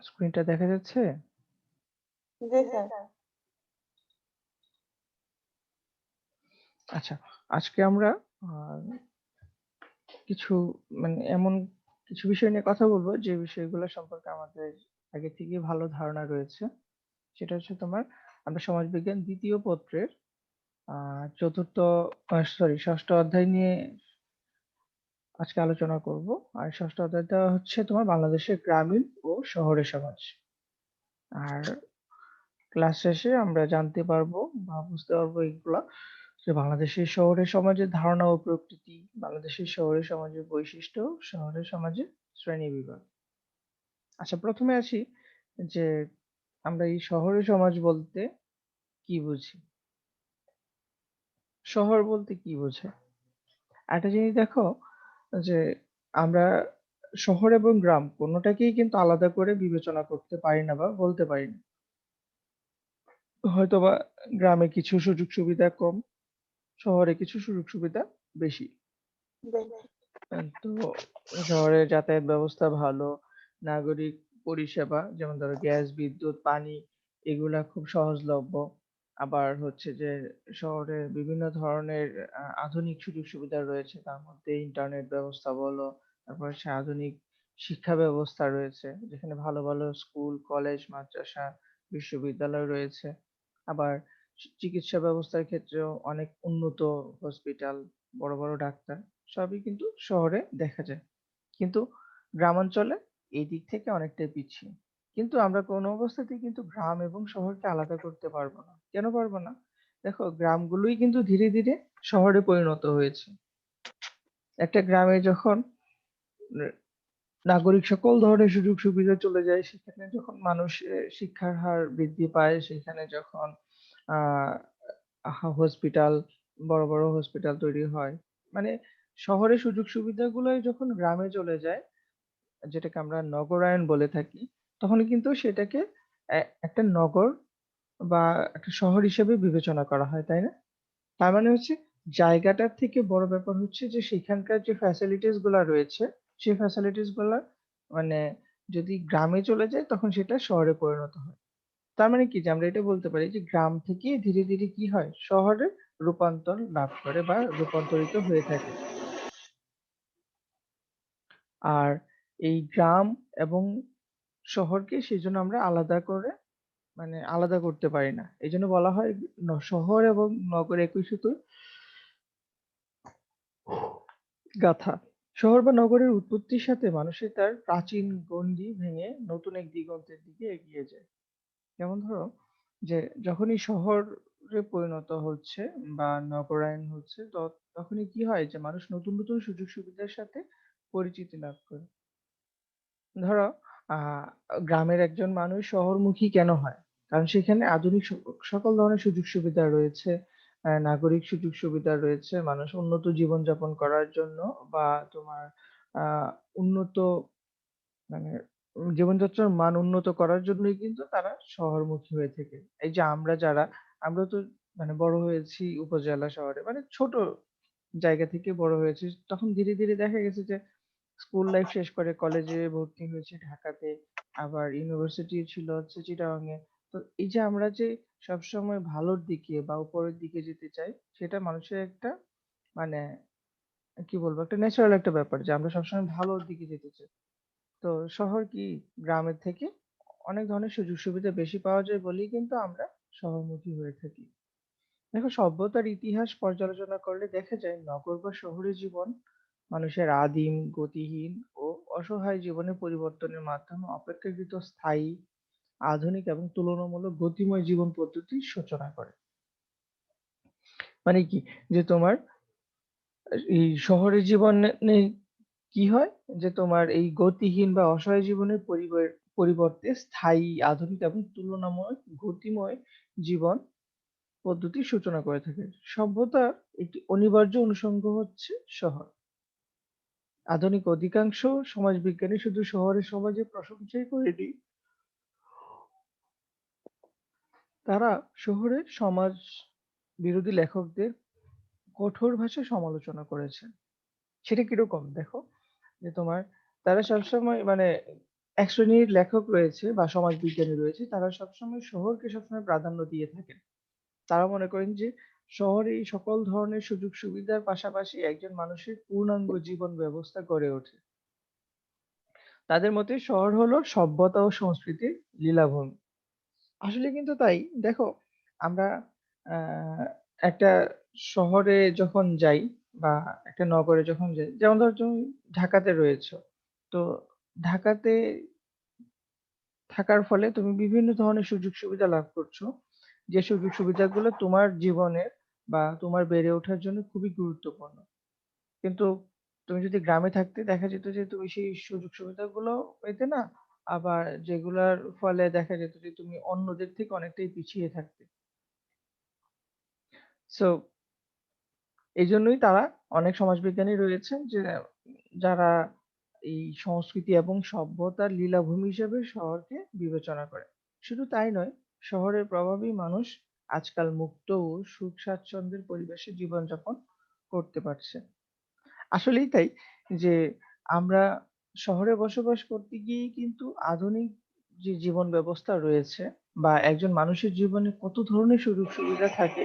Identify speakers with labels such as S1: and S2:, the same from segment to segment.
S1: স্ক্রিনটা দেখা যাচ্ছে?
S2: জি স্যার।
S1: আচ্ছা, আজকে আমরা আ কিছু এমন কিছু বিষয় নিয়ে কথা বলবো যে বিষয়গুলো সম্পর্কে আমাদের আগে থেকেই ভালো ধারণা রয়েছে। সেটা হচ্ছে আমরা সমাজবিজ্ঞান ২য় পত্রের আ ৪র্থ ৬ষ্ঠ অধ্যায় নিয়ে আজকে আলোচনা করব। আর ৬ষ্ঠ অধ্যায়টা হচ্ছে বাংলাদেশের গ্রামীণ ও শহরের সমাজ। আর ক্লাস শেষে আমরা জানতে পারবো বা বুঝতে পারবো এগুলা যে বাংলাদেশের শহরের সমাজের ধারণা ও প্রকৃতি, বাংলাদেশের শহরের সমাজের বৈশিষ্ট্য, শহরের সমাজের শ্রেণীবিভাগ। আচ্ছা, ১ম এ আসি যে আমরা এই শহরের সমাজ বলতে কি বুঝি? শহর বলতে কি বোঝায়? একটা জিনিস দেখো যে আমরা শহর এবং গ্রাম কোনটাকেই কিন্তু আলাদা করে বিবেচনা করতে পারি না বা বলতে পারি না। হয়তোবা গ্রামে কিছু সুযোগ সুবিধা কম, শহরে কিছু সুযোগ সুবিধা বেশি।
S2: বেশ।
S1: তো শহরে যাতায়াত ব্যবস্থা ভালো, নাগরিক পরিষেবা যেমন ধরো গ্যাস, বিদ্যুৎ, পানি এগুলা খুব সহজলভ্য। আবার হচ্ছে যে শহরে বিভিন্ন ধরনের আধুনিক সুযোগ সুবিধা রয়েছে। তার মধ্যে ইন্টারনেট ব্যবস্থা বলো, তারপর হচ্ছে আধুনিক শিক্ষা ব্যবস্থা রয়েছে। যেখানে ভালো, ভালো স্কুল, কলেজ, মাদ্রাসা, বিশ্ববিদ্যালয় রয়েছে। আবার চিকিৎসা ব্যবস্থার ক্ষেত্রেও অনেক উন্নত হসপিটাল, বড়, বড় ডাক্তার সবই কিন্তু শহরে দেখা যায়। কিন্তু গ্রামাঞ্চলে এই দিক থেকে অনেকটাই পিছিয়ে। কিন্তু আমরা কোনো অবস্থাতেই কিন্তু গ্রাম এবং শহরকে আলাদা করতে পারবো না। কেন পারবো না? দেখো গ্রামগুলোই কিন্তু ধীরে, ধীরে শহরে পরিণত হয়েছে। একটা গ্রামে যখন ন নাগরিক সকল ধরনের সুযোগ সুবিধা চলে যায়, সেখানে যখন মানুষের শিক্ষার হার বৃদ্ধি পায়, সেখানে যখন আ হসপিটাল, বড়, বড় হসপিটাল তৈরি হয়। মানে শহরের সুযোগ সুবিধাগুলোই যখন গ্রামে চলে যায়, যেটাকে আমরা নগরায়ন বলে থাকি, তখন কিন্তু সেটাকে একটা নগর বা একটা শহর হিসেবে বিবেচনা করা হয়, তাই না? তার মানে হচ্ছে জায়গাটার থেকে বড় ব্যাপার হচ্ছে যে সেখানকার যে ফ্যাসিলিটিস গুলা রয়েছে, সেই ফ্যাসিলিটিস গুলা মানে যদি গ্রামে চলে যায় তখন সেটা শহরে পরিণত হয়। তার মানে কি যে আমরা এটা বলতে পারি যে গ্রাম থেকে ধীরে, ধীরে কি হয়? শহরে রূপান্তর লাভ করে বা রূপান্তরিত হয়ে থাকে। আর এই গ্রাম এবং শহরকে সেজন্য আমরা আলাদা করে আলাদা করতে পারি না। এজন্য বলা হয় শহর এবং নগর একই সুতোর গাথা। শহর বা নগরের উৎপত্তির সাথে মানুষের তার প্রাচীন গণ্ডি ভেঙে নতুন এক দিগন্তের দিকে এগিয়ে যায়। যেমন ধরো যে যখনই শহরে পরিণত হচ্ছে বা নগরায়ন হচ্ছে তখনই কি হয় যে মানুষ নতুন, নতুন সুযোগ সুবিধার সাথে পরিচিতি লাভ করে। ধরো আ গ্রামের একজন মানুষ শহরমুখী কেন হয়? কারণ সেখানে আধুনিক সকল ধরনের সুযোগ সুবিধা রয়েছে। নাগরিক সুযোগ সুবিধা রয়েছে। মানুষ উন্নত জীবনযাপন করার জন্য বা তোমার আ উন্নত মানে জীবনযাত্রার মান উন্নত করার জন্যই কিন্তু তারা শহরমুখী হয়ে থাকে। এই যে আমরা তো বড় হয়েছি উপজেলা শহরে। ছোট জায়গা থেকে বড় হয়েছি। তখন ধীরে, ধীরে দেখা গেছে যে স্কুল লাইফ শেষ করে কলেজে ভর্তি হয়েছি ঢাকাতে। আবার ইউনিভার্সিটি ছিল হচ্ছে চিটাগং এ। তো এই যে আমরা যে সবসময় ভালোর দিকে বা উপরের দিকে যেতে চাই, সেটা মানুষের একটা মানে কি বলবো? একটা ন্যাচারাল একটা ব্যাপার যে আমরা সবসময় ভালোর দিকে যেতে চাই। তো শহর কি গ্রামের থেকে অনেক ধরনের সুযোগ সুবিধা বেশি পাওয়া যায় বলেই কিন্তু আমরা শহরমুখী হয়ে থাকি। দেখো সভ্যতার ইতিহাস পর্যালোচনা করলে দেখা যায় নগর বা শহুরে জীবন মানুষের আদিম, গতিহীন ও অসহায় জীবনের পরিবর্তনের মাধ্যমে অপেক্ষাকৃত স্থায়ী, আধুনিক এবং তুলনামূলক গতিময় জীবন পদ্ধতির সূচনা করে। মানে কি? যে তোমার এই শহরের জীবনে কি হয়? যে তোমার এই গতিহীন বা অসহায় জীবনের পরিবর্তে স্থায়ী, আধুনিক এবং তুলনামূলক গতিময় জীবন পদ্ধতির সূচনা করে থাকে। সভ্যতার একটি অনিবার্য অনুষঙ্গ হচ্ছে শহর। আধুনিক অধিকাংশ সমাজবিজ্ঞানী শুধু শহরের সমাজের প্রশংসাই করেনি, তারা শহরের সমাজ বিরোধী লেখকদের কঠোর ভাষায় সমালোচনা করেছেন। সেটা কিরকম দেখো? যে তোমার তারা সবসময় এক শ্রেণীর লেখক রয়েছে বা সমাজবিজ্ঞানী রয়েছে, তারা সবসময় শহরকে সবসময় প্রাধান্য দিয়ে থাকেন। তারা মনে করেন যে শহরে এই সকল ধরনের সুযোগ সুবিধার পাশাপাশি একজন মানুষের পূর্ণাঙ্গ জীবন ব্যবস্থা গড়ে ওঠে। তাদের মতে শহর হলো সভ্যতা ও সংস্কৃতির লীলাভূমি। আসলে কিন্তু তাই। দেখো, আমরা আ একটা শহরে যখন যাই বা একটা নগরে যখন যাই, যেমন ধরো তুমি ঢাকাতে রয়েছো। তো ঢাকাতে থাকার ফলে তুমি বিভিন্ন ধরনের সুযোগ সুবিধা লাভ করছো। যে সুযোগ সুবিধাগুলো তোমার জীবনের বা তোমার বেড়ে ওঠার জন্য খুবই গুরুত্বপূর্ণ। কিন্তু তুমি যদি গ্রামে থাকতে দেখা যেত যে তুমি সেই সুযোগ সুবিধাগুলো পেতে না। আবার যেগুলার ফলে দেখা যেত যে তুমি অন্যদের থেকে অনেকটাই পিছিয়ে থাকতে। সো এইজন্যই তারা অনেক সমাজবিজ্ঞানী রয়েছেন যে যারা এই সংস্কৃতি এবং সভ্যতার লীলাভূমি হিসেবে শহরকে বিবেচনা করে। শুধু তাই নয়, শহরের প্রভাবেই মানুষ আজকাল মুক্ত ও সুখ স্বাচ্ছন্দ্যের পরিবেশে জীবনযাপন করতে পারছে। আসলেই তাই যে আমরা শহরে বসবাস করতে গিয়েই কিন্তু আধুনিক যে জীবন ব্যবস্থা রয়েছে বা একজন মানুষের জীবনে কত ধরনের সুযোগ সুবিধা থাকে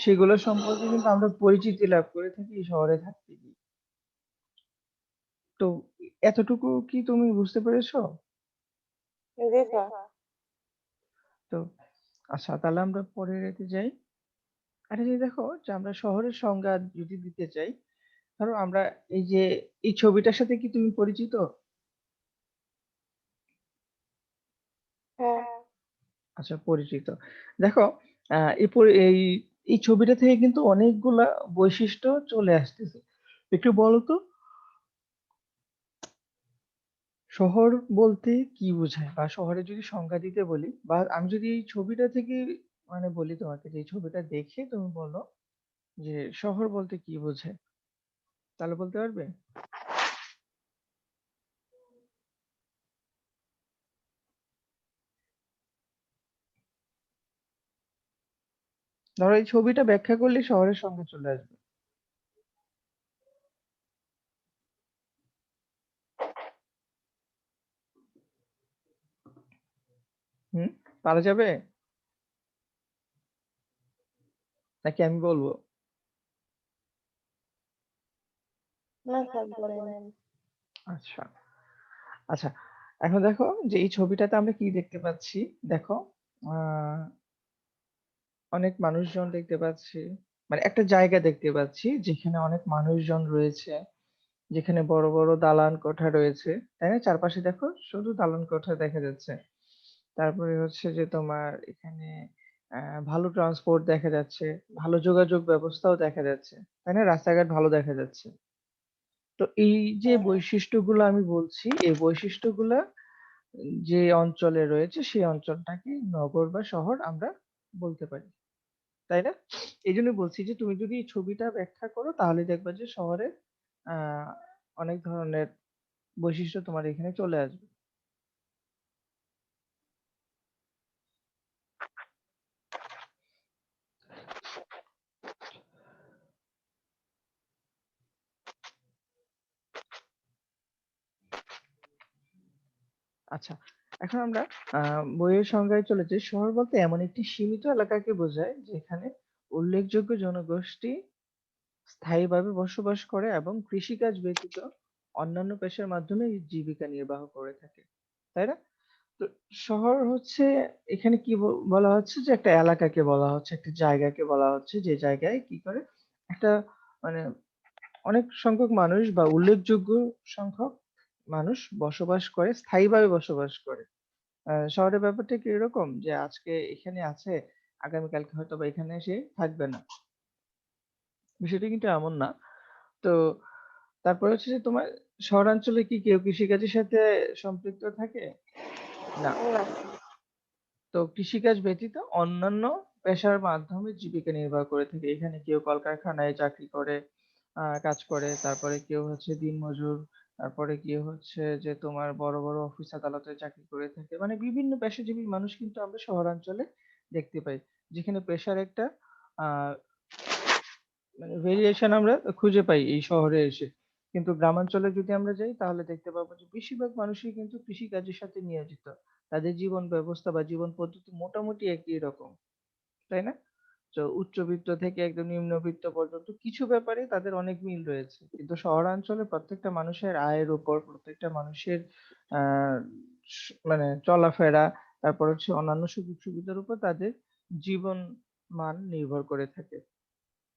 S1: সেগুলো সম্পর্কে কিন্তু আমরা পরিচিতি লাভ করে থাকি এই শহরে থাকতে গিয়ে। তো এতটুকু কি তুমি বুঝতে পেরেছো?
S2: জি স্যার।
S1: তো আচ্ছা, তাহলে আমরা পরের এতে যাই। আরে যে দেখো যে আমরা শহরের সংজ্ঞা যদি দিতে চাই, ধরো আমরা এই যে এই ছবিটার সাথে কি তুমি পরিচিত?
S2: হ্যাঁ।
S1: আচ্ছা, পরিচিত। দেখো, এই ছবিটা থেকে কিন্তু অনেকগুলা বৈশিষ্ট্য চলে আসতেছে। একটু বলো তো শহর বলতে কি বোঝায়? বা শহরের যদি সংজ্ঞা দিতে বলি বা আমি যদি এই ছবিটা থেকে মানে বলি তোমাকে যে এই ছবিটা দেখে তুমি বলো যে শহর বলতে কি বোঝায়? তাহলে বলতে পারবে? ধরো এই ছবিটা ব্যাখ্যা করলেই শহরের সংজ্ঞা চলে আসবে। হুম? পারা যাবে? নাকি আমি বলবো?
S2: না স্যার বলেন।
S1: আচ্ছা। আচ্ছা, এখন দেখো যে এই ছবিটাতে আমরা কি দেখতে পাচ্ছি? দেখো, আ অনেক মানুষজন দেখতে পাচ্ছি। মানে একটা জায়গা দেখতে পাচ্ছি যেখানে অনেক মানুষজন রয়েছে। যেখানে বড়, বড় দালান কোঠা রয়েছে। তাই না? চারপাশে দেখো শুধু দালান কোঠা দেখা যাচ্ছে। তারপরে হচ্ছে যে তোমার এখানে আ ভালো ট্রান্সপোর্ট দেখা যাচ্ছে, ভালো যোগাযোগ ব্যবস্থাও দেখা যাচ্ছে। তাই না? রাস্তাঘাট ভালো দেখা যাচ্ছে। তো এই যে
S2: হ্যাঁ।
S1: বৈশিষ্ট্যগুলো আমি বলছি, এই বৈশিষ্ট্যগুলা যে অঞ্চলে রয়েছে সেই অঞ্চলটাকে নগর বা শহর আমরা বলতে পারি। তাই না? এইজন্য বলছি যে তুমি যদি এই ছবিটা ব্যাখ্যা করো তাহলে দেখবা যে শহরের আ অনেক ধরনের বৈশিষ্ট্য তোমার এখানে চলে আসবে। আচ্ছা, এখন আমরা আ বইয়ের সংজ্ঞায় চলে যাই। শহর বলতে এমন একটি সীমিত এলাকাকে বোঝায় যেখানে উল্লেখযোগ্য জনগোষ্ঠী স্থায়ীভাবে বসবাস করে এবং কৃষিকাজ ব্যতীত অন্যান্য পেশার মাধ্যমে জীবিকা নির্বাহ করে থাকে। তাই না? তো শহর হচ্ছে এখানে কি বলা হচ্ছে যে একটা এলাকাকে বলা হচ্ছে, একটা জায়গাকে বলা হচ্ছে যে জায়গায় কি করে একটা মানে অনেক সংখ্যক মানুষ বা উল্লেখযোগ্য সংখ্যক মানুষ বসবাস করে, স্থায়ীভাবে বসবাস করে। শহরের ব্যাপারটা কি এরকম যে আজকে এখানে আছে, আগামীকালকে হয়তোবা এখানে এসে থাকবে না। বিষয়টা কিন্তু এমন না। তো তারপরে হচ্ছে যে তোমার শহরাঞ্চলে কি কেউ কৃষিকাজের সাথে সম্পৃক্ত থাকে? না।
S2: না।
S1: তো কৃষিকাজ ব্যতীত অন্যান্য পেশার মাধ্যমে জীবিকা নির্বাহ করে থাকে। এখানে কেউ কলকারখানায় চাকরি করে, কাজ করে। তারপরে কেউ হচ্ছে দিনমজুর। তারপরে কেউ হচ্ছে যে তোমার বড়, বড় অফিস আদালতে চাকরি করে থাকে। মানে বিভিন্ন পেশাজীবী মানুষ কিন্তু আমরা শহরাঞ্চলে দেখতে পাই। যেখানে পেশার একটা আ মানে ভেরিয়েশন আমরা খুঁজে পাই এই শহরে এসে। কিন্তু গ্রামাঞ্চলে যদি আমরা যাই তাহলে দেখতে পাবো যে বেশিরভাগ মানুষই কিন্তু কৃষিকাজের সাথে নিয়োজিত। তাদের জীবন ব্যবস্থা বা জীবন পদ্ধতি মোটামুটি একই রকম। তাই না? তো উচ্চবিত্ত থেকে একদম নিম্নবিত্ত পর্যন্ত কিছু ব্যাপারে তাদের অনেক মিল রয়েছে। কিন্তু শহরাঞ্চলে প্রত্যেকটা মানুষের আয়ের উপর, প্রত্যেকটা মানুষের আ স মানে চলাফেরা, তারপর হচ্ছে অন্যান্য সুযোগ-সুবিধার উপর তাদের জীবন মান নির্ভর করে থাকে।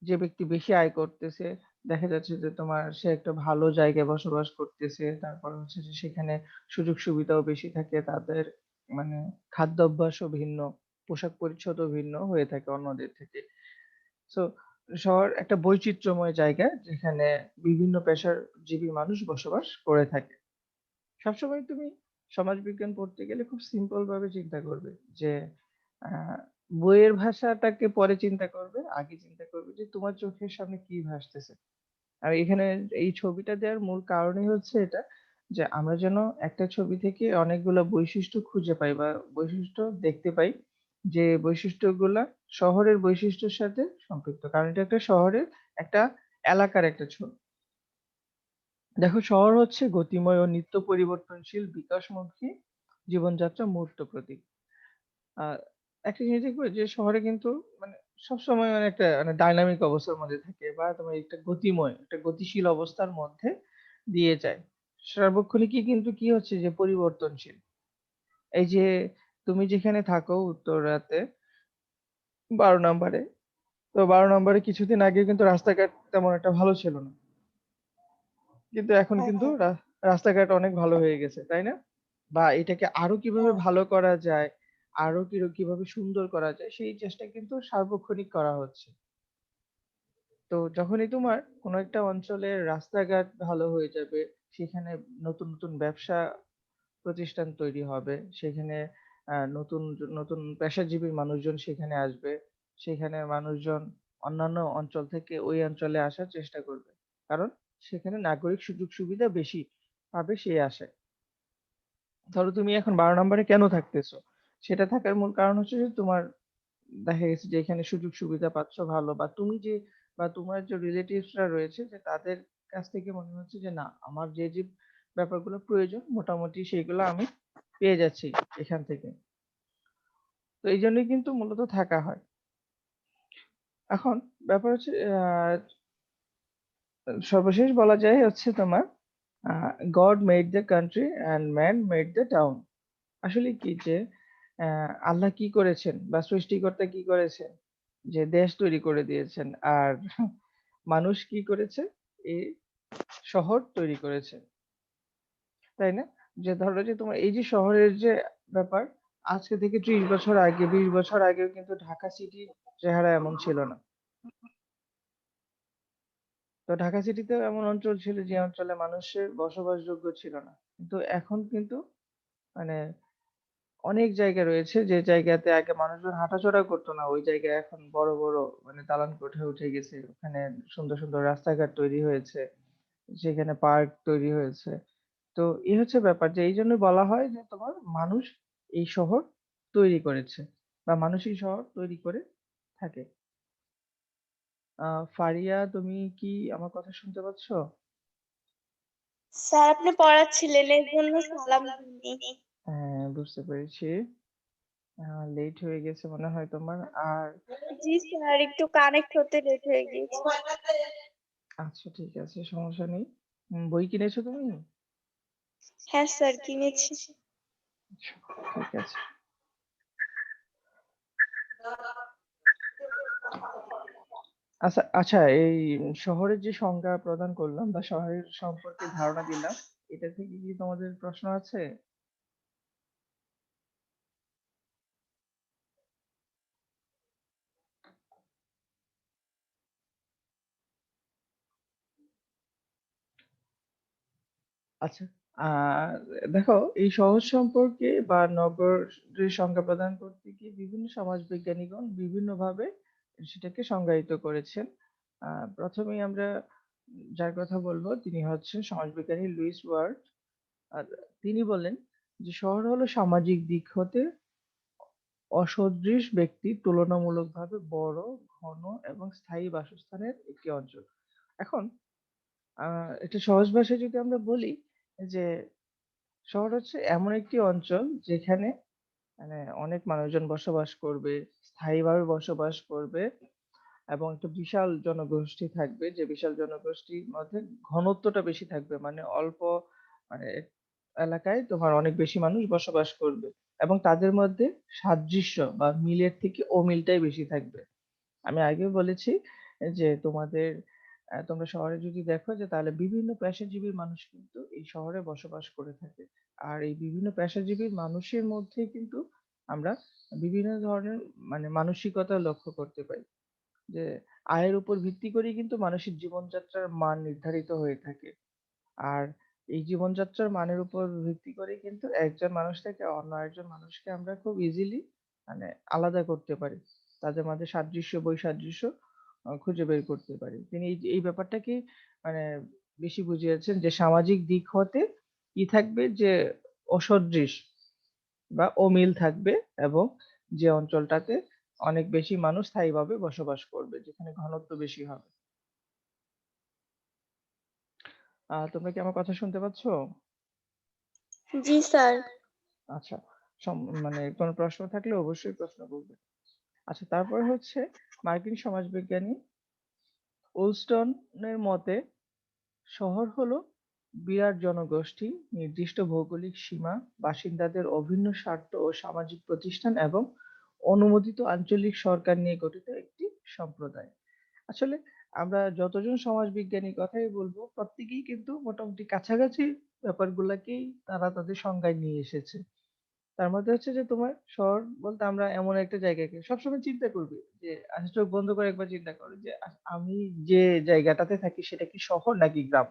S1: যে ব্যক্তি বেশি আয় করতেছে, দেখা যাচ্ছে যে তোমার সে একটা ভালো জায়গায় বসবাস করতেছে। তারপর হচ্ছে যে সেখানে সুযোগ-সুবিধাও বেশি থাকে। তাদের মানে খাদ্যাভ্যাসও ভিন্ন, পোশাক-পরিচ্ছদও ভিন্ন হয়ে থাকে অন্যদের থেকে। সো শহর একটা বৈচিত্র্যময় জায়গা যেখানে বিভিন্ন পেশাজীবী মানুষ বসবাস করে থাকে। সবসময় তুমি সমাজবিজ্ঞান পড়তে গেলে খুব সিম্পল ভাবে চিন্তা করবে যে আ বইয়ের ভাষাটাকে পরে চিন্তা করবে। আগে চিন্তা করবে যে তোমার চোখের সামনে কি ভাসতেছে। আর এখানে এই ছবিটা দেওয়ার মূল কারণই হচ্ছে এটা যে আমরা যেন একটা ছবি থেকে অনেকগুলা বৈশিষ্ট্য খুঁজে পাই বা বৈশিষ্ট্য দেখতে পাই যে বৈশিষ্ট্যগুলা শহরের বৈশিষ্ট্যের সাথে সম্পৃক্ত। কারণ এটা একটা শহরের একটা এলাকার একটা ছবি। দেখো শহর হচ্ছে গতিময় ও নিত্য পরিবর্তনশীল বিকাশমুখী জীবনযাত্রার মূর্ত প্রতীক। আ একটা জিনিস দেখবে যে শহরে কিন্তু মানে সবসময় মানে একটা মানে ডাইনামিক অবস্থার মধ্যে থাকে বা তোমার একটা গতিময়, একটা গতিশীল অবস্থার মধ্যে দিয়ে যায়। সার্বক্ষণিকই কিন্তু কি হচ্ছে যে পরিবর্তনশীল। এই যে তুমি যেখানে থাকো উত্তরাতে ১২ নম্বরে। তো ১২ নম্বরে কিছুদিন আগে কিন্তু রাস্তাঘাট তেমন একটা ভালো ছিল না। কিন্তু এখন
S2: হ্যাঁ,
S1: কিন্তু
S2: হ্যাঁ,
S1: রাস্তাঘাট অনেক ভালো হয়ে গেছে, তাই না? বা এটাকে আরো কিভাবে
S2: হ্যাঁ।
S1: ভালো করা যায়, আরো কিভাবে সুন্দর করা যায় সেই চেষ্টা কিন্তু সার্বক্ষণিক করা হচ্ছে। তো যখনই তোমার কোনো একটা অঞ্চলের রাস্তাঘাট ভালো হয়ে যাবে, সেখানে নতুন ব্যবসা প্রতিষ্ঠান তৈরি হবে। সেখানে নতুন পেশাজীবী মানুষজন সেখানে আসবে। সেখানে মানুষজন অন্যান্য অঞ্চল থেকে ওই অঞ্চলে আসার চেষ্টা করবে। কারণ সেখানে নাগরিক সুযোগ-সুবিধা বেশি পাবে সেই আশায়। ধরো তুমি এখন ১২ নম্বরে কেন থাকতেছো? সেটা থাকার মূল কারণ হচ্ছে যে তোমার দেখা গেছে যে এখানে সুযোগ-সুবিধা পাচ্ছ ভালো বা তোমার যে রিলেটিভস রা রয়েছে যে তাদের কাছ থেকে মনে হচ্ছে যে না আমার যে ব্যাপারগুলো প্রয়োজন মোটামুটি সেগুলো আমি পেয়ে যাচ্ছি এখান থেকে। তো এইজন্যই কিন্তু মূলত থাকা হয়। এখন ব্যাপার হচ্ছে সর্বশেষ বলা যায় হচ্ছে তোমার আ God made the country and man made the town. আসলে কি যে আল্লাহ কি করেছেন বা সৃষ্টিকর্তা কি করেছেন? যে দেশ তৈরি করে দিয়েছেন। আর মানুষ কি করেছে? এই শহর তৈরি করেছে। তাই না? যে ধরো যে তোমার এই যে শহরের যে ব্যাপার, আজকে থেকে ৩০ বছর আগে ২০ বছর আগেও কিন্তু ঢাকা সিটির চেহারা এমন ছিল না। তো ঢাকা সিটিতেও এমন অঞ্চল ছিল যে অঞ্চলে মানুষের বসবাসযোগ্য ছিল না। কিন্তু এখন কিন্তু মানে অনেক জায়গা রয়েছে যে জায়গাতে আগে মানুষজন হাঁটাচলা করতো না। ওই জায়গায় এখন বড় মানে দালান কোঠা উঠে গেছে। ওখানে সুন্দর রাস্তাঘাট তৈরি হয়েছে। সেখানে পার্ক তৈরি হয়েছে। তো এই হচ্ছে ব্যাপার যে এইজন্যই বলা হয় যে তোমার মানুষ এই শহর তৈরি করেছে বা মানুষ এই শহর তৈরি করে থাকে। আ ফারিয়া তুমি কি আমার কথা শুনতে পাচ্ছ?
S2: স্যার আপনি পড়াচ্ছিলেন এজন্য সালাম দিইনি।
S1: হ্যাঁ, বুঝতে পেরেছি। লেট হয়ে গেছে মনে হয় তোমার। আর
S2: জি স্যার একটু কানেক্ট হতে লেট হয়ে গিয়েছে।
S1: আচ্ছা ঠিক আছে, সমস্যা নেই। বই কিনেছো তুমি?
S2: হ্যাঁ স্যার কিনেছি।
S1: আচ্ছা, ঠিক আছে। আচ্ছা এই শহরের যে সংজ্ঞা প্রদান করলাম বা শহরের সম্পর্কে ধারণা দিলাম, এটা থেকে কি তোমাদের প্রশ্ন আছে? আচ্ছা। আ দেখো এই শহর সম্পর্কে বা নগরের সংজ্ঞা প্রদান করতে গিয়ে বিভিন্ন সমাজবিজ্ঞানীগণ বিভিন্নভাবে সেটাকে সংজ্ঞায়িত করেছেন। ১ম এই আমরা যার কথা বলব তিনি হচ্ছেন সমাজবিজ্ঞানী লুইস ওয়ার্ড। আর তিনি বলেন যে শহর হলো সামাজিক দিক হতে অসদৃশ ব্যক্তির তুলনামূলকভাবে বড়, ঘন এবং স্থায়ী বাসস্থানের একটি অঞ্চল। এখন আ একটু সহজ ভাষায় যদি আমরা বলি যে, শহর হচ্ছে এমন একটি অঞ্চল যেখানে মানে অনেক মানুষজন বসবাস করবে, স্থায়ীভাবে বসবাস করবে এবং একটা বিশাল জনগোষ্ঠী থাকবে। যে বিশাল জনগোষ্ঠীর মধ্যে ঘনত্বটা বেশি থাকবে। মানে অল্প মানে এলাকায় তোমার অনেক বেশি মানুষ বসবাস করবে এবং তাদের মধ্যে সাদৃশ্য বা মিলের থেকে অমিলটাই বেশি থাকবে। আমি আগেও বলেছি যে তোমাদের তোমরা শহরে যদি দেখো যে তাহলে বিভিন্ন পেশাজীবী মানুষ কিন্তু এই শহরে বসবাস করে থাকে। আর এই বিভিন্ন পেশাজীবী মানুষের মধ্যে কিন্তু আমরা বিভিন্ন ধরনের মানে মানসিকতা লক্ষ্য করতে পাই। যে আয়ের উপর ভিত্তি করেই কিন্তু মানুষের জীবনযাত্রার মান নির্ধারিত হয়ে থাকে। আর এই জীবনযাত্রার মানের উপর ভিত্তি করেই কিন্তু একজন মানুষ থেকে অন্য আরেকজন মানুষকে আমরা খুব ইজিলি মানে আলাদা করতে পারি। তাদের মাঝে সাদৃশ্য বৈসাদৃশ্য খুঁজে বের করতে পারি। তিনি এই ব্যাপারটাকেই মানে বেশি বুঝিয়েছেন যে সামাজিক দিক হতে কি থাকবে যে অসদৃশ বা অমিল থাকবে এবং যে অঞ্চলটাতে অনেক বেশি মানুষ স্থায়ীভাবে বসবাস করবে, যেখানে ঘনত্ব বেশি হবে। তোমরা কি আমার কথা শুনতে পাচ্ছ?
S2: জি স্যার।
S1: আচ্ছা। মানে কোনো প্রশ্ন থাকলে অবশ্যই প্রশ্ন করবে। আচ্ছা, তারপরে হচ্ছে মার্কিন সমাজবিজ্ঞানী ওলস্টনের মতে শহর হলো বিরাট জনগোষ্ঠী, নির্দিষ্ট ভৌগোলিক সীমা, বাসিন্দাদের অভিন্ন স্বার্থ ও সামাজিক প্রতিষ্ঠান এবং অনুমোদিত আঞ্চলিক সরকার নিয়ে গঠিত একটি সম্প্রদায়। আসলে আমরা যতজন সমাজবিজ্ঞানীর কথাই বলবো, প্রত্যেকেই কিন্তু মোটামুটি কাছাকাছি ব্যাপারগুলাকেই তারা তাদের সংজ্ঞায় নিয়ে এসেছে। তার মধ্যে হচ্ছে যে তোমার শহর বলতে আমরা এমন একটা জায়গাকে সবসময় চিন্তা করবি যে চোখ বন্ধ করে একবার চিন্তা করো যে আমি যে জায়গাটাতে থাকি সেটা কি শহর নাকি গ্রাম?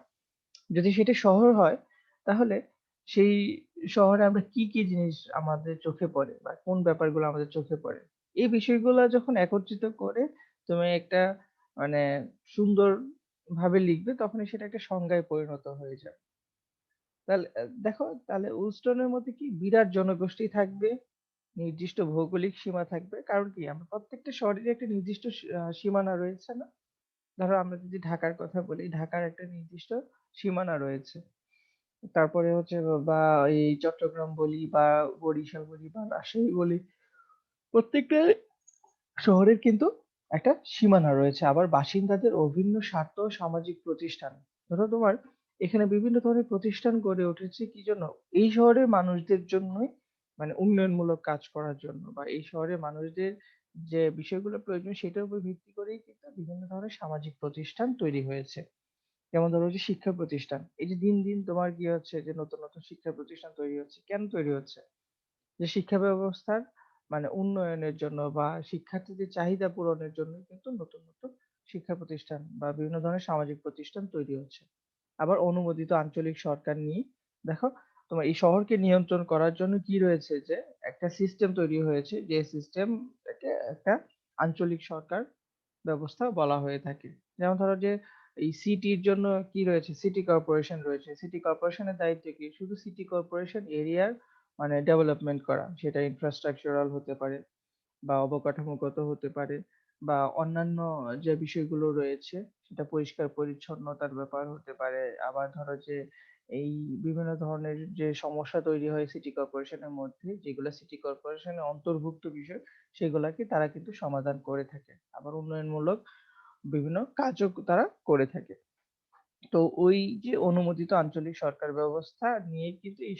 S1: যদি সেটা শহর হয় তাহলে সেই শহরে আমরা কি, কি জিনিস আমাদের চোখে পড়ে বা কোন ব্যাপারগুলো আমাদের চোখে পড়ে? এই বিষয়গুলা যখন একত্রিত করে তুমি একটা মানে সুন্দর ভাবে লিখবে তখনই সেটা একটা সংজ্ঞায় পরিণত হয়ে যায়। তাহলে দেখো তাহলে উলস্টনের মধ্যে কি বিরাট জনগোষ্ঠী থাকবে, নির্দিষ্ট ভৌগোলিক সীমা থাকবে। কারণ কি আমরা প্রত্যেকটা শহরেরই একটা নির্দিষ্ট সীমানা রয়েছে না? ধরো আমরা যদি ঢাকার কথা বলি, ঢাকার একটা নির্দিষ্ট সীমানা রয়েছে। তারপরে হচ্ছে বা এই চট্টগ্রাম বলি বা বরিশাল বলি বা রাজশাহী বলি, প্রত্যেকটা শহরের কিন্তু একটা সীমানা রয়েছে। আবার বাসিন্দাদের অভিন্ন স্বার্থ ও সামাজিক প্রতিষ্ঠান। ধরো তোমার এখানে বিভিন্ন ধরনের প্রতিষ্ঠান গড়ে উঠেছে কি জন্য? এই শহরের মানুষদের জন্যই মানে উন্নয়নমূলক কাজ করার জন্য বা এই শহরের মানুষদের যে বিষয়গুলো প্রয়োজন সেটার উপর ভিত্তি করেই কিন্তু বিভিন্ন ধরনের সামাজিক প্রতিষ্ঠান তৈরি হয়েছে। যেমন ধরো যে শিক্ষা প্রতিষ্ঠান। এই যে দিন, দিন তোমার কি হচ্ছে যে নতুন, নতুন শিক্ষা প্রতিষ্ঠান তৈরি হচ্ছে। কেন তৈরি হচ্ছে? যে শিক্ষা ব্যবস্থার মানে উন্নয়নের জন্য বা শিক্ষার্থীদের চাহিদা পূরণের জন্য কিন্তু নতুন, নতুন শিক্ষা প্রতিষ্ঠান বা বিভিন্ন ধরনের সামাজিক প্রতিষ্ঠান তৈরি হচ্ছে। আবার অনুমোদিত আঞ্চলিক সরকার নিয়ে দেখো তোমার এই শহরকে নিয়ন্ত্রণ করার জন্য কি রয়েছে যে একটা সিস্টেম তৈরি হয়েছে যে সিস্টেমটাকে একটা আঞ্চলিক সরকার ব্যবস্থা বলা হয়ে থাকে। যেমন ধরো যে এই সিটির জন্য কি রয়েছে? সিটি কর্পোরেশন রয়েছে। সিটি কর্পোরেশনের দায়িত্ব কি? শুধু সিটি কর্পোরেশন এরিয়ার মানে ডেভেলপমেন্ট করা। সেটা ইনফ্রাস্ট্রাকচারাল হতে পারে বা অবকাঠামোগত হতে পারে বা অন্যান্য যে বিষয়গুলো রয়েছে সেটা পরিষ্কার পরিচ্ছন্নতার ব্যাপার হতে পারে। আবার ধরো যে এই বিভিন্ন ধরনের যে সমস্যা তৈরি হয় সিটি কর্পোরেশনের মধ্যে যেগুলা সিটি কর্পোরেশনের অন্তর্ভুক্ত বিষয় সেগুলাকে তারা কিন্তু সমাধান করে থাকে। আবার উন্নয়নমূলক বিভিন্ন কাজও তারা করে থাকে। তো ওই যে অনুমোদিত আঞ্চলিক সরকার ব্যবস্থা নিয়ে কিন্তু এই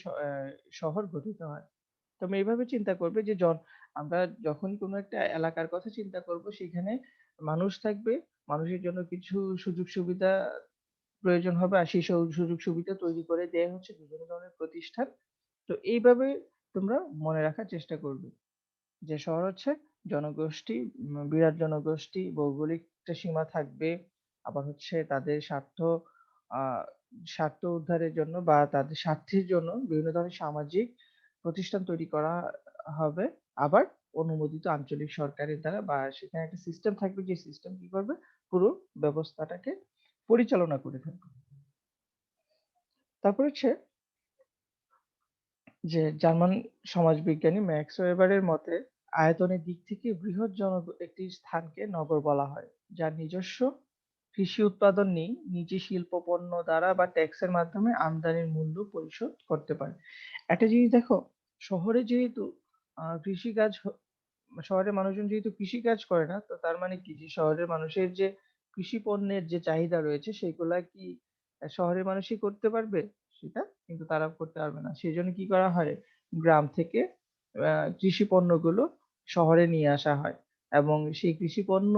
S1: শহর গঠিত হয়। তুমি এইভাবে চিন্তা করবে যে আমরা যখনই কোনো একটা এলাকার কথা চিন্তা করব সেখানে মানুষ থাকবে, মানুষের জন্য কিছু সুযোগ সুবিধা প্রয়োজন হবে আর সেই সুযোগ সুবিধা তৈরি করে দেয়া হচ্ছে বিভিন্ন ধরনের প্রতিষ্ঠান। তো এইভাবে তোমরা মনে রাখার চেষ্টা করবে। যে শহর হচ্ছে জনগোষ্ঠী, বিরাট জনগোষ্ঠী, ভৌগোলিক একটা সীমা থাকবে। আবার হচ্ছে তাদের আ স্বার্থ উদ্ধারের জন্য বা তাদের স্বার্থের জন্য বিভিন্ন ধরনের সামাজিক প্রতিষ্ঠান তৈরি করা হবে। আবার অনুমোদিত আঞ্চলিক সরকারের দ্বারা বা সেখানে একটা সিস্টেম থাকবে যে সিস্টেম কি করবে? পুরো ব্যবস্থাটাকে পরিচালনা করে থাকবে। তারপর হচ্ছে যে জার্মান সমাজবিজ্ঞানী ম্যাক্স ওয়েবারের মতে আয়তনের দিক থেকে বৃহৎ একটি স্থানকে নগর বলা হয় যার নিজস্ব কৃষি উৎপাদন নেই, নিজে শিল্প পণ্য দ্বারা বা ট্যাক্সের মাধ্যমে আমদানির মূল্য পরিশোধ করতে পারে। একটা জিনিস দেখো, শহরে যেহেতু কৃষিকাজ শহরের মানুষজন যেহেতু কৃষিকাজ করে না, তো তার মানে কি যে শহরের মানুষের যে কৃষি পণ্যের যে চাহিদা রয়েছে সেগুলা কি শহরের মানুষই করতে পারবে? সেটা কিন্তু তারা করতে পারবে না। সেজন্য কি করা হয়? গ্রাম থেকে কৃষি পণ্যগুলো শহরে নিয়ে আসা হয় এবং সেই কৃষি পণ্য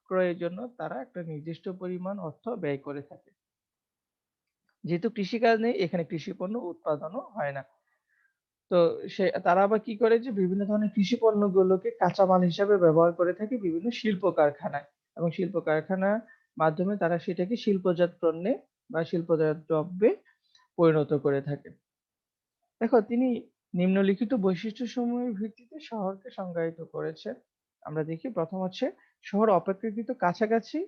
S1: ক্রয়ের জন্য তারা একটা নির্দিষ্ট পরিমাণ অর্থ ব্যয় করে থাকে। যেহেতু কৃষিকাজ নেই, এখানে কৃষি পণ্য উৎপাদনও হয় না। তো তারা আবার কি করে যে বিভিন্ন ধরনের কৃষি পণ্যগুলোকে কাঁচামাল হিসাবে ব্যবহার করে থাকে বিভিন্ন শিল্প কারখানায় এবং শিল্প কারখানার মাধ্যমে তারা সেটাকে শিল্পজাত পণ্যে বা শিল্পজাত দ্রব্যে পরিণত করে থাকে। দেখো, তিনি নিম্নলিখিত বৈশিষ্ট্যসমূহের ভিত্তিতে শহরকে সংজ্ঞায়িত করেছেন। আমরা দেখি, প্রথম হচ্ছে শহর অপেক্ষাকৃত কাছাকাছি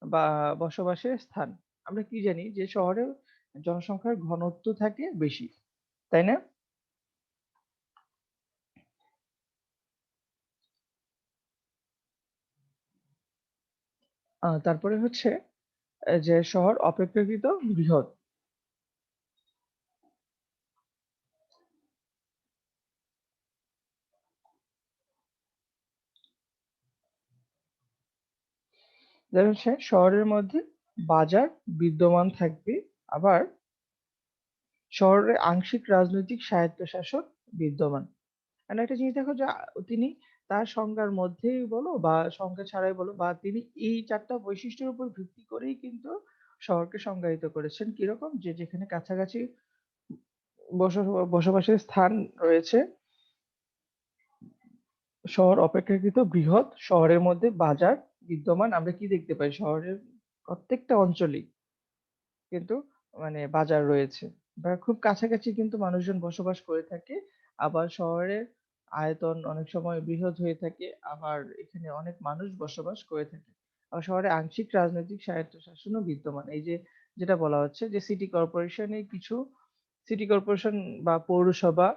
S1: বা বসবাসের স্থান। আমরা কি জানি যে শহরে জনসংখ্যার ঘনত্ব থাকে বেশি, তাই না? তারপরে হচ্ছে যে শহর অপেক্ষাকৃত বৃহৎ। যেটা হচ্ছে শহরের মধ্যে বাজার বিদ্যমান থাকবে, আবার শহরে আংশিক রাজনৈতিক স্বায়ত্তশাসন বিদ্যমান। আর একটা জিনিস দেখো যে তিনি তার সংজ্ঞার মধ্যেই বলো বা সংজ্ঞা ছাড়াই বলো বা তিনি এই ৪ টা বৈশিষ্ট্যের উপর ভিত্তি করেই কিন্তু শহরকে সংজ্ঞায়িত করেছেন। কিরকম? যে যেখানে কাছাকাছি বসবাসের স্থান রয়েছে, শহর অপেক্ষাকৃত বৃহৎ, শহরের মধ্যে বাজার বিদ্যমান। আমরা কি দেখতে পাই? শহরের প্রত্যেকটা অঞ্চলেই কিন্তু মানে বাজার রয়েছে বা খুব কাছাকাছি কিন্তু মানুষজন বসবাস করে থাকে। আবার শহরের আয়তন অনেক সময় বৃহৎ হয়ে থাকে, আবার এখানে অনেক মানুষ বসবাস করে থাকে। আবার শহরে আংশিক রাজনৈতিক স্বায়ত্তশাসনও বিদ্যমান। এই যে যেটা বলা হচ্ছে যে সিটি কর্পোরেশন বা পৌরসভা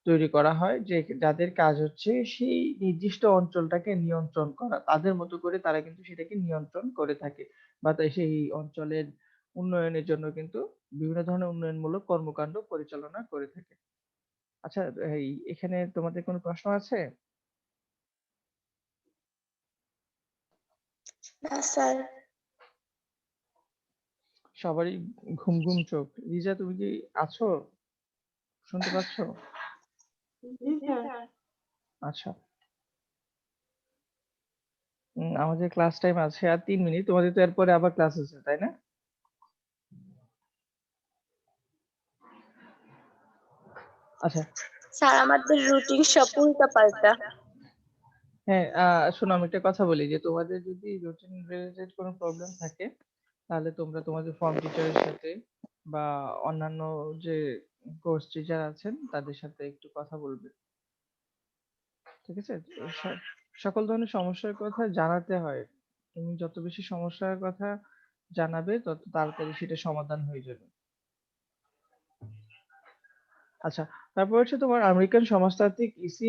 S1: তৈরি করা হয়, যে যাদের কাজ হচ্ছে সেই নির্দিষ্ট অঞ্চলটাকে নিয়ন্ত্রণ করা। তাদের মতো করে তারা কিন্তু সেটাকে নিয়ন্ত্রণ করে থাকে বা সেই অঞ্চলের উন্নয়নের জন্য কিন্তু বিভিন্ন ধরনের উন্নয়নমূলক কর্মকাণ্ড পরিচালনা করে থাকে। আচ্ছা, এখানে তোমাদের কোনো প্রশ্ন আছে?
S2: না স্যার।
S1: সবারই ঘুম, ঘুম চোখ। লিজা, তুমি কি আছো? শুনতে পাচ্ছ?
S2: জি স্যার।
S1: আচ্ছা। আমাদের ক্লাস টাইম আছে আর ৩ মিনিট। তোমাদের তো এরপরে আবার ক্লাস আছে, তাই না? আচ্ছা।
S2: স্যার আমাদের রুটিন সব উল্টাপাল্টা।
S1: হ্যাঁ, শোনো, আমি একটা কথা বলি যে তোমাদের যদি রুটিন রিলেটেড কোনো প্রবলেম থাকে তাহলে তোমরা তোমাদের ফর্ম টিচারের সাথে বা অন্যান্য যে কোর্স টিচার আছেন তাদের সাথে একটু কথা বলবে। ঠিক আছে? সকল ধরনের সমস্যার কথা জানাতে হয়। তুমি যত বেশি সমস্যার কথা জানাবে তত তাড়াতাড়ি সেটা সমাধান হয়ে যাবে। আচ্ছা, তারপর হচ্ছে তোমার আমেরিকান সমাজতান্ত্রিক ইসি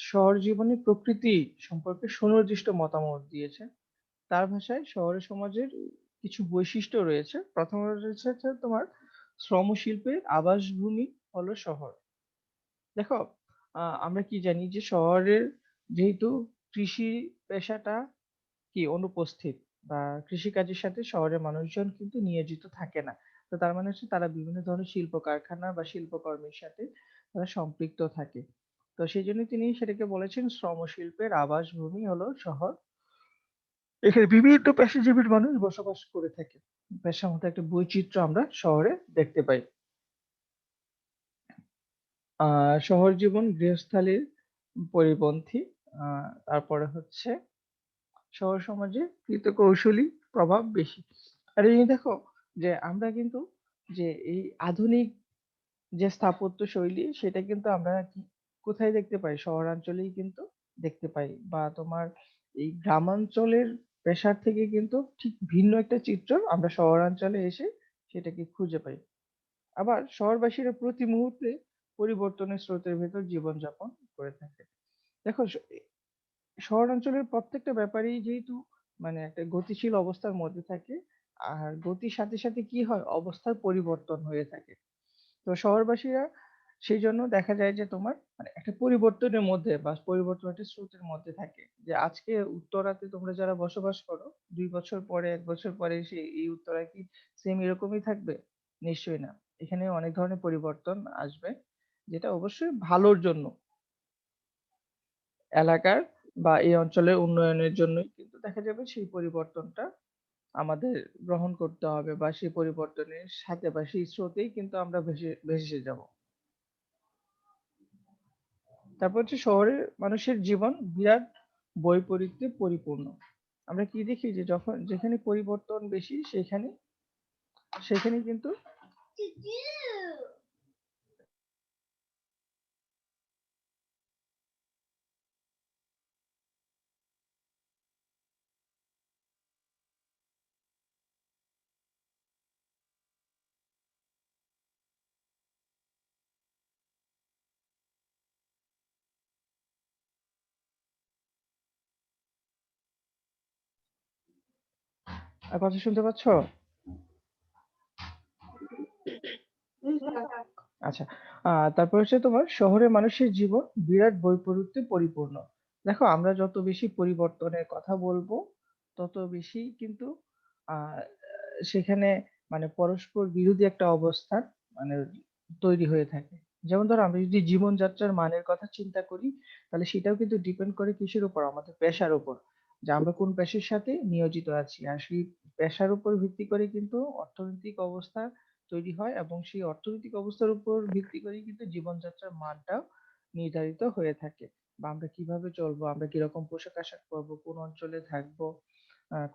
S1: শহর জীবনের প্রকৃতি সম্পর্কে সুনির্দিষ্ট মতামত দিয়েছে। তার ভাষায় শহরের সমাজের কিছু বৈশিষ্ট্য রয়েছে। প্রথম রয়েছে হচ্ছে তোমার শ্রমশিল্পের আবাসভূমি হলো শহর। দেখো, আমরা কি জানি যে শহরের যেহেতু কৃষি পেশাটা কি অনুপস্থিত বা কৃষিকাজের সাথে শহরের মানুষজন কিন্তু নিয়োজিত থাকে না। তো তার মানে হচ্ছে তারা বিভিন্ন ধরনের শিল্প কারখানা বা শিল্পকর্মের সাথে তারা সম্পৃক্ত থাকে। তো সেজন্য তিনি সেটাকে বলেছেন শ্রমশিল্পের আবাসভূমি হলো শহর। এখানে বিভিন্ন পেশাজীবীর মানুষ বসবাস করে থাকে। পেশার মধ্যে একটা বৈচিত্র্য আমরা শহরে দেখতে পাই। শহর জীবন গৃহস্থালির পরিপন্থী। তারপরে হচ্ছে শহর সমাজে কৌশলী প্রভাব বেশি। আর এই দেখো যে আমরা কিন্তু যে এই আধুনিক যে স্থাপত্য শৈলী সেটা কিন্তু আমরা কোথায় দেখতে পাই? শহরাঞ্চলেই কিন্তু দেখতে পাই। বা তোমার এই গ্রামাঞ্চলের পেশার থেকে কিন্তু ঠিক ভিন্ন একটা চিত্র আমরা শহরাঞ্চলে এসে সেটাকে খুঁজে পাই। আবার শহরবাসীরা প্রতি মুহূর্তে পরিবর্তনের স্রোতের ভেতর জীবনযাপন করে থাকে। দেখো, শহরাঞ্চলের প্রত্যেকটা ব্যাপারেই যেহেতু মানে একটা গতিশীল অবস্থার মধ্যে থাকে। আর গতির সাথে, সাথে কি হয়? অবস্থার পরিবর্তন হয়ে থাকে। তো শহরবাসীরা সেইজন্য দেখা যায় যে তোমার মানে একটা পরিবর্তনের মধ্যে বা পরিবর্তনের স্রোতের মধ্যে থাকে। যে আজকে উত্তরাতে তোমরা যারা বসবাস করো, ২ বছর পরে ১ বছর পরে এসে এই উত্তরা কি সেম এরকমই থাকবে? নিশ্চয়ই না। এখানে অনেক ধরনের পরিবর্তন আসবে। যেটা অবশ্যই ভালোর জন্য। এলাকার বা এই অঞ্চলের উন্নয়নের জন্যই কিন্তু দেখা যাবে সেই পরিবর্তনটা আমাদের গ্রহণ করতে হবে বা সেই পরিবর্তনের সাথে বা সেই স্রোতেই কিন্তু আমরা ভেসে যাবো। তারপর হচ্ছে শহরের মানুষের জীবন বিরাট বৈপরীত্যে পরিপূর্ণ। আমরা কি দেখি যে যখন যেখানে পরিবর্তন বেশি সেখানে কিন্তু কথা শুনতে পাচ্ছ? আচ্ছা। তারপর হচ্ছে তোমার শহরের মানুষের জীবন বিরাট বৈপরীত্যে পরিপূর্ণ। দেখো আমরা যত বেশি পরিবর্তনের কথা বলবো, তত বেশি কিন্তু আ সেখানে মানে পরস্পর বিরোধী একটা অবস্থান মানে তৈরি হয়ে থাকে। যেমন ধরো আমরা যদি জীবনযাত্রার মানের কথা চিন্তা করি, তাহলে সেটাও কিন্তু ডিপেন্ড করে কিসের উপর? আমাদের পেশার উপর। যে আমরা কোন পেশার সাথে নিয়োজিত আছি। আর সেই পেশার উপর ভিত্তি করে কিন্তু অর্থনৈতিক অবস্থা তৈরি হয় এবং সেই অর্থনৈতিক অবস্থার উপর ভিত্তি করেই কিন্তু জীবনযাত্রার মানটাও নির্ধারিত হয়ে থাকে। বা আমরা কিভাবে চলবো, আমরা কিরকম পোশাক-আশাক পরবো, কোন অঞ্চলে থাকবো,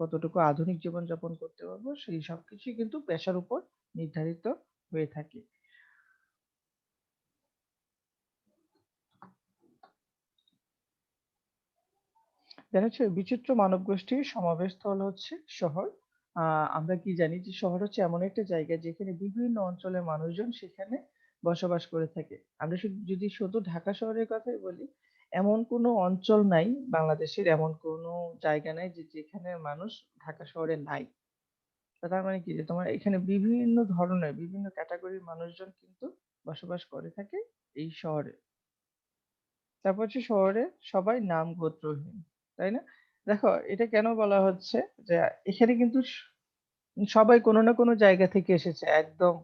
S1: কতটুকু আধুনিক জীবনযাপন করতে পারবো, সেই সবকিছুই কিন্তু পেশার উপর নির্ধারিত হয়ে থাকে। দেখা যাচ্ছে বিচিত্র মানবগোষ্ঠীর সমাবেশস্থল হচ্ছে শহর। আমরা কি জানি যে শহর হচ্ছে এমন একটা জায়গা যেখানে বিভিন্ন অঞ্চলের মানুষজন সেখানে বসবাস করে থাকে। আমরা যদি শুধু ঢাকা শহরের কথাই বলি, এমন কোনো অঞ্চল নাই বাংলাদেশের এমন কোনো জায়গা নাই যে যেখানে মানুষ ঢাকা শহরে নাই। তো তার মানে কি যে তোমার এখানে বিভিন্ন ধরনের বিভিন্ন ক্যাটেগরির মানুষজন কিন্তু বসবাস করে থাকে এই শহরে। তারপর হচ্ছে শহরে সবাই নাম গোত্রহীন। তাই না? দেখো এটা কেন বলা হচ্ছে যে এখানে কিন্তু সবাই কোনো না কোনো জায়গা থেকে এসেছে। একদম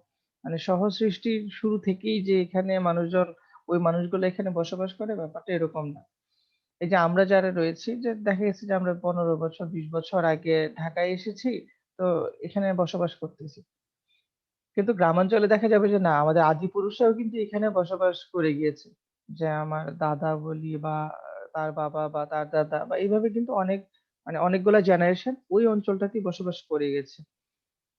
S1: মানে শহর সৃষ্টির শুরু থেকেই যে এখানে মানুষজন ওই মানুষগুলো এখানে বসবাস করে ব্যাপারটা এরকম না। এই যে আমরা যারা রয়েছি যে দেখা গেছে যে আমরা ১৫ বছর ২০ বছর আগে ঢাকায় এসেছি। তো এখানে বসবাস করতেছি। কিন্তু গ্রামাঞ্চলে দেখা যাবে যে না আমাদের আদিপুরুষরাও কিন্তু এখানে বসবাস করে গিয়েছে। যে আমার দাদা বলি বা তার বাবা বা তার দাদা বা এইভাবে কিন্তু অনেক মানে অনেকগুলা জেনারেশন ওই অঞ্চলটাতেই বসবাস করে গেছে।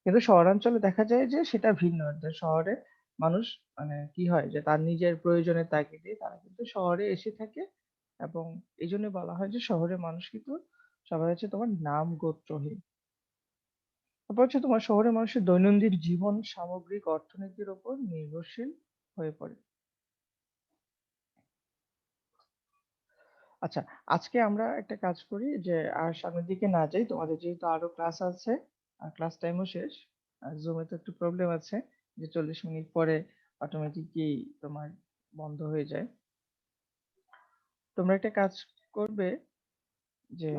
S1: কিন্তু শহরাঞ্চলে দেখা যায় যে সেটা ভিন্ন। যে শহরে মানুষ মানে কি হয় যে তার নিজের প্রয়োজনের তাগিদে তারা কিন্তু শহরে এসে থাকে এবং এইজন্য বলা হয় যে শহরের মানুষ কিন্তু সবাই হচ্ছে তোমার নাম গোত্রহীন। তারপর হচ্ছে তোমার শহরের মানুষের দৈনন্দিন জীবন সামগ্রিক অর্থনীতির উপর নির্ভরশীল হয়ে পড়ে। আচ্ছা, আজকে আমরা একটা কাজ করি যে আর সামনের দিকে না যাই। তোমাদের যেহেতু আরো ক্লাস আছে, ক্লাস টাইমও শেষ। Zoom এ তো একটু প্রবলেম আছে যে ৪০ মিনিট পরে অটোমেটিকই তোমার বন্ধ হয়ে যায়। তোমরা একটা কাজ করবে যে